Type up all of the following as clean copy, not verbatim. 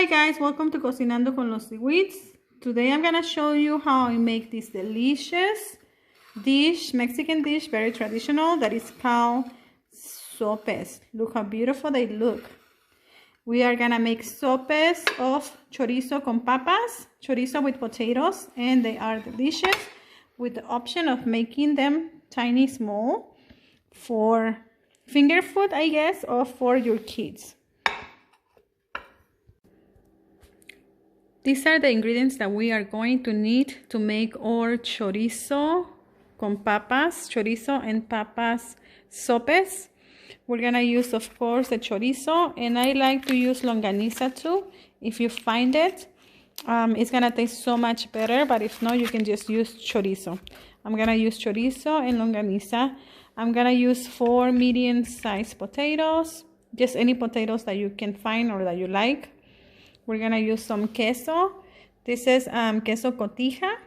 Hi guys, welcome to Cocinando con los Seaweeds. Today I'm gonna show you how I make this delicious dish, Mexican dish, very traditional, that is called sopes. Look how beautiful they look. We are gonna make sopes of chorizo con papas, chorizo with potatoes, and they are delicious with the option of making them tiny small for finger food, I guess, or for your kids. These are the ingredients that we are going to need to make our chorizo con papas, chorizo and papas sopes. We're gonna use, of course, the chorizo, and I like to use longaniza too. If you find it, it's gonna taste so much better, but if not, you can just use chorizo. I'm gonna use chorizo and longaniza. I'm gonna use 4 medium-sized potatoes, just any potatoes that you can find or that you like. We're gonna use some queso. This is queso cotija,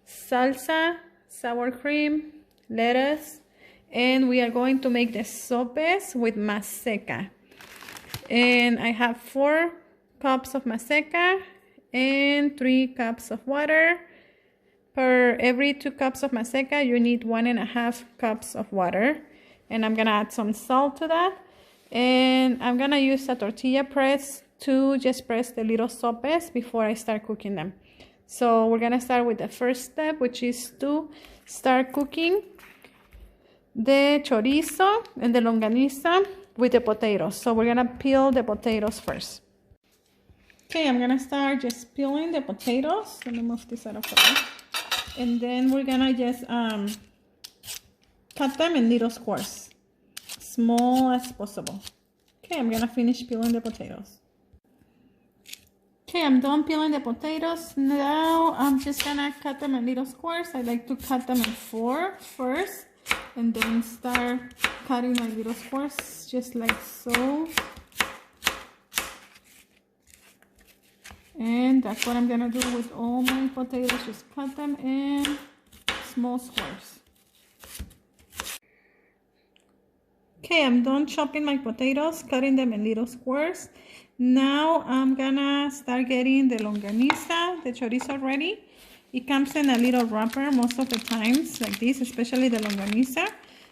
salsa, sour cream, lettuce, and we are going to make the sopes with Maseca. And I have 4 cups of Maseca and 3 cups of water. Per every 2 cups of Maseca, you need 1.5 cups of water. And I'm gonna add some salt to that. And I'm gonna use a tortilla press to just press the little sopes before I start cooking them. So we're gonna start with the first step, which is to start cooking the chorizo and the longaniza with the potatoes. So we're gonna peel the potatoes first. Okay, I'm gonna start just peeling the potatoes. Let me move this out of the way. And then we're gonna just cut them in little squares, small as possible. Okay, I'm gonna finish peeling the potatoes. Okay, I'm done peeling the potatoes. Now I'm just gonna cut them in little squares. I like to cut them in 4 first, and then start cutting my little squares, just like so. And that's what I'm gonna do with all my potatoes, just cut them in small squares. Okay, I'm done chopping my potatoes, cutting them in little squares. Now I'm gonna start getting the longaniza, the chorizo ready. It comes in a little wrapper most of the times, like this, especially the longaniza.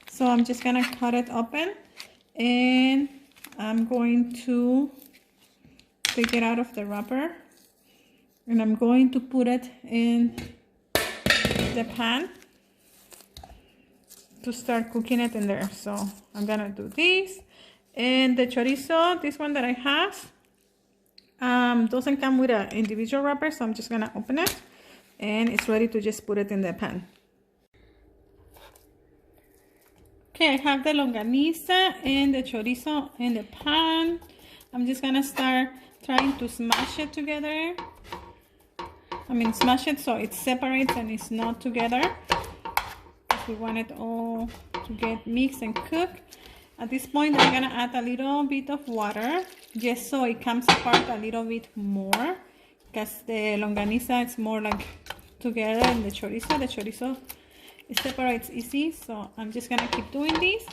So I'm just gonna cut it open, and I'm going to take it out of the wrapper, and I'm going to put it in the pan to start cooking it in there. So I'm gonna do this. And the chorizo, this one that I have, doesn't come with an individual wrapper, so I'm just gonna open it, and it's ready to just put it in the pan. Okay, I have the longaniza and the chorizo in the pan. I'm just gonna start trying to smash it together. Smash it so it separates and it's not together. We want it all to get mixed and cooked. At this point, I'm gonna add a little bit of water, just so it comes apart a little bit more, because the longaniza is more like together than the chorizo. It separates easy, so I'm just gonna keep doing this.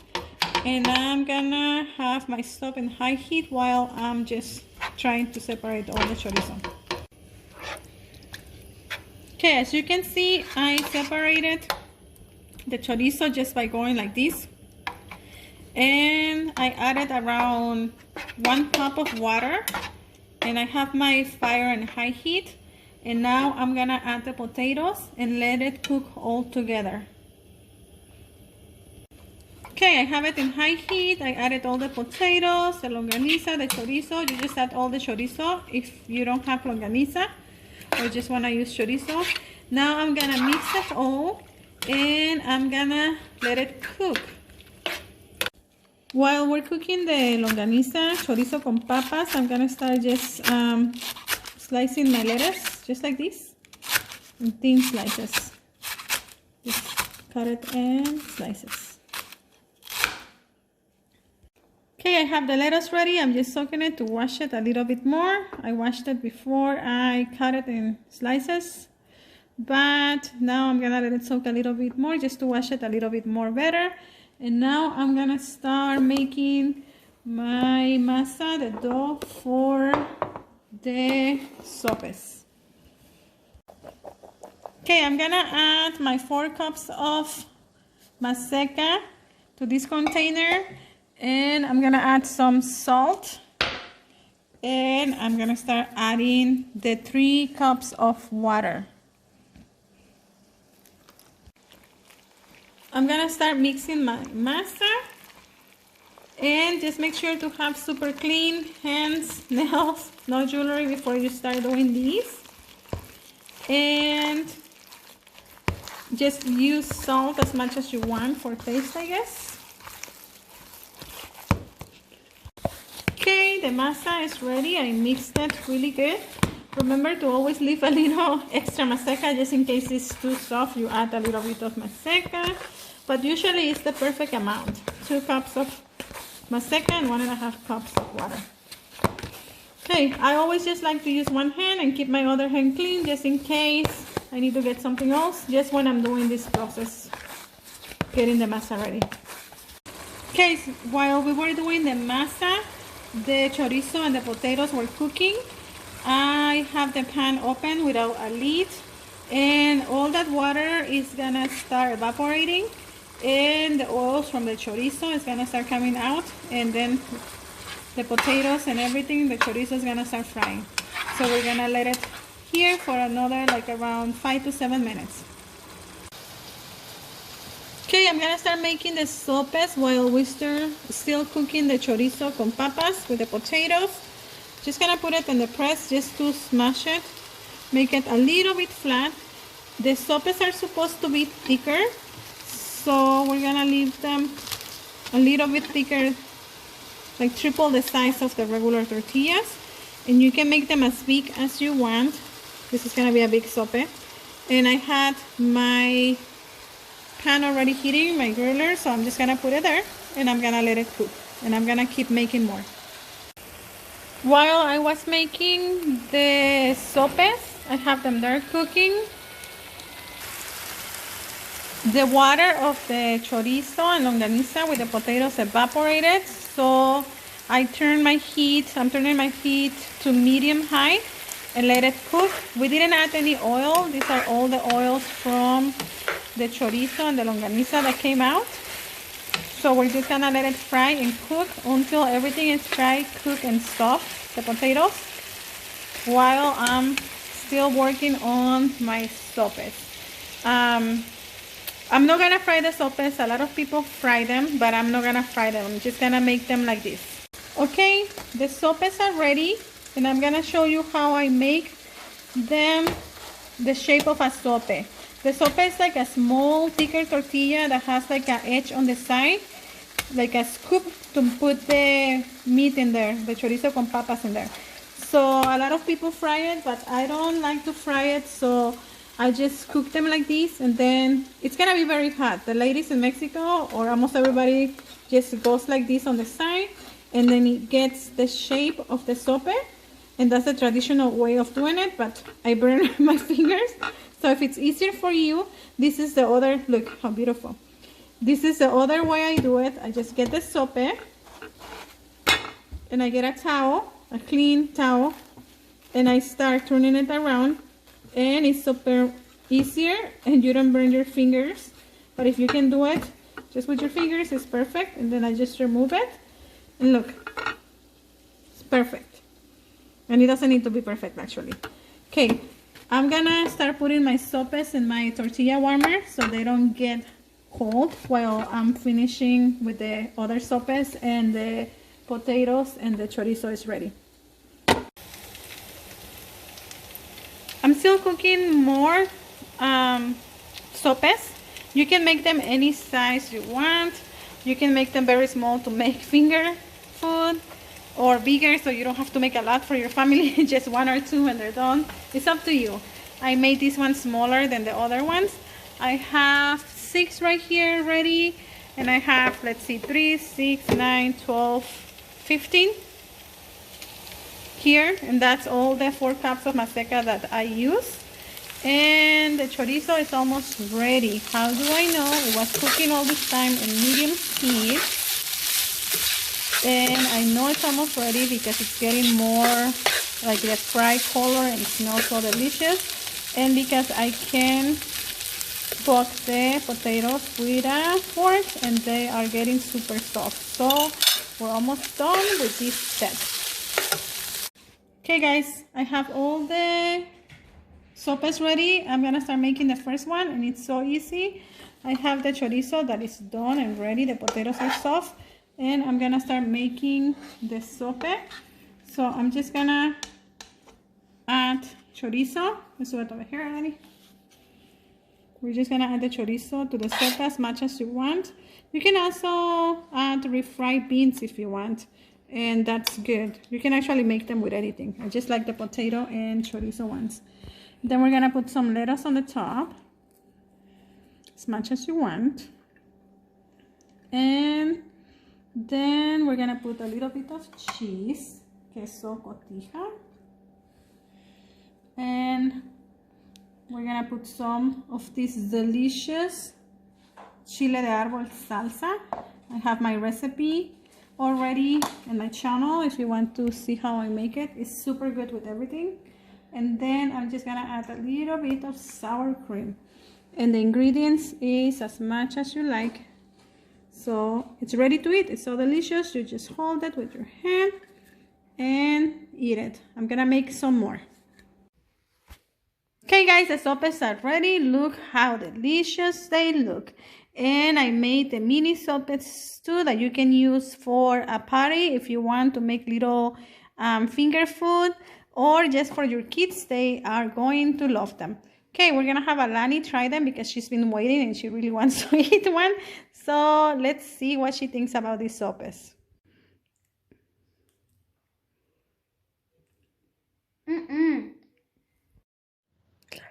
And I'm gonna have my stove in high heat while I'm just trying to separate all the chorizo. Okay, as you can see, I separated the chorizo just by going like this. And I added around 1 cup of water, and I have my fire in high heat. And now I'm gonna add the potatoes and let it cook all together. Okay, I have it in high heat. I added all the potatoes, the longaniza, the chorizo. You just add all the chorizo if you don't have longaniza or just wanna use chorizo. Now I'm gonna mix it all, and I'm gonna let it cook. While we're cooking the longaniza, chorizo con papas, I'm gonna start just slicing my lettuce, just like this, in thin slices. Just cut it in slices. Okay, I have the lettuce ready. I'm just soaking it to wash it a little bit more. I washed it before I cut it in slices, but now I'm gonna let it soak a little bit more just to wash it a little bit more better. And now I'm gonna start making my masa, the dough for the sopes. Okay, I'm gonna add my 4 cups of Maseca to this container, and I'm gonna add some salt, and I'm gonna start adding the 3 cups of water. I'm gonna start mixing my masa, and just make sure to have super clean hands, nails, no jewelry before you start doing these. And just use salt as much as you want for taste, I guess. Okay, the masa is ready. I mixed it really good. Remember to always leave a little extra Maseca just in case it's too soft. You add a little bit of Maseca, but usually it's the perfect amount. 2 cups of Maseca and 1.5 cups of water. Okay, I always just like to use one hand and keep my other hand clean just in case I need to get something else, just when I'm doing this process, getting the masa ready. Okay, so while we were doing the masa, the chorizo and the potatoes were cooking. I have the pan open without a lid, and all that water is gonna start evaporating, and the oils from the chorizo is gonna start coming out, and then the potatoes and everything, the chorizo is gonna start frying. So we're gonna let it here for another like around 5 to 7 minutes. Okay, I'm gonna start making the sopes while we're still cooking the chorizo con papas with the potatoes. Just gonna put it in the press just to smash it, make it a little bit flat. The sopes are supposed to be thicker, so we're gonna leave them a little bit thicker, like triple the size of the regular tortillas, and you can make them as big as you want. This is gonna be a big sope, and I had my pan already heating, my griller, so I'm just gonna put it there and I'm gonna let it cook, and I'm gonna keep making more. While I was making the sopes, I have them there cooking. The water of the chorizo and longaniza with the potatoes evaporated, so I'm turning my heat to medium high and let it cook. We didn't add any oil. These are all the oils from the chorizo and the longaniza that came out. So we're just gonna let it fry and cook until everything is fried, cooked, and soft, the potatoes, while I'm still working on my sopes. I'm not gonna fry the sopes. A lot of people fry them, but I'm not gonna fry them. I'm just gonna make them like this. Okay, the sopes are ready, and I'm gonna show you how I make them the shape of a sope. The sope is like a small, thicker tortilla that has like an edge on the side, like a scoop to put the meat in there, the chorizo con papas in there. So a lot of people fry it, but I don't like to fry it, so I just cook them like this, and then it's gonna be very hot. The ladies in Mexico, or almost everybody, just goes like this on the side, and then it gets the shape of the sope, and that's the traditional way of doing it, but I burn my fingers. So if it's easier for you, this is the other, look how beautiful. This is the other way I do it. I just get the sope, and I get a towel, a clean towel, and I start turning it around, and it's super easier, and you don't burn your fingers. But if you can do it just with your fingers, it's perfect. And then I just remove it, and look, it's perfect. And it doesn't need to be perfect, actually. Okay, I'm gonna start putting my sopes in my tortilla warmer so they don't get cold while I'm finishing with the other sopes, and the potatoes and the chorizo is ready. I'm still cooking more sopes. You can make them any size you want. You can make them very small to make finger food, or bigger so you don't have to make a lot for your family, just 1 or 2 and they're done. It's up to you. I made this one smaller than the other ones. I have 6 right here ready, and I have, let's see, 3, 6, 9, 12, 15 here, and that's all the 4 cups of Maseca that I use. And the chorizo is almost ready. How do I know? It was cooking all this time in medium heat. And I know it's almost ready because it's getting more like the fried color and it smells so delicious. And because I can poke the potatoes with a fork and they are getting super soft. So we're almost done with this step. Okay guys, I have all the sopes ready. I'm gonna start making the first one and it's so easy. I have the chorizo that is done and ready. The potatoes are soft and I'm gonna start making the sope. So I'm just gonna add chorizo. Let's do it over here, Annie. We're just gonna add the chorizo to the sope as much as you want. You can also add refried beans if you want, and that's good. You can actually make them with anything. I just like the potato and chorizo ones. Then we're gonna put some lettuce on the top, as much as you want. And then we're gonna put a little bit of cheese, queso cotija. And we're gonna put some of this delicious chile de árbol salsa. I have my recipe already in my channel if you want to see how I make it. It's super good with everything. And then I'm just gonna add a little bit of sour cream. And the ingredients is as much as you like. So it's ready to eat. It's so delicious. You just hold it with your hand and eat it. I'm gonna make some more. Okay guys, the sopes are ready. Look how delicious they look. And I made the mini sopes too that you can use for a party if you want to make little finger food or just for your kids. They are going to love them. Okay, we're gonna have Alani try them because she's been waiting and she really wants to eat one. So let's see what she thinks about these sopes.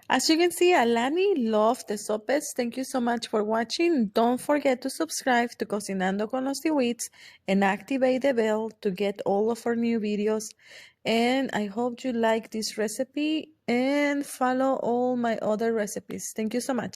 As you can see, Alani loved the sopes. Thank you so much for watching. Don't forget to subscribe to Cocinando con los Tiwits and activate the bell to get all of our new videos. And I hope you like this recipe and follow all my other recipes. Thank you so much.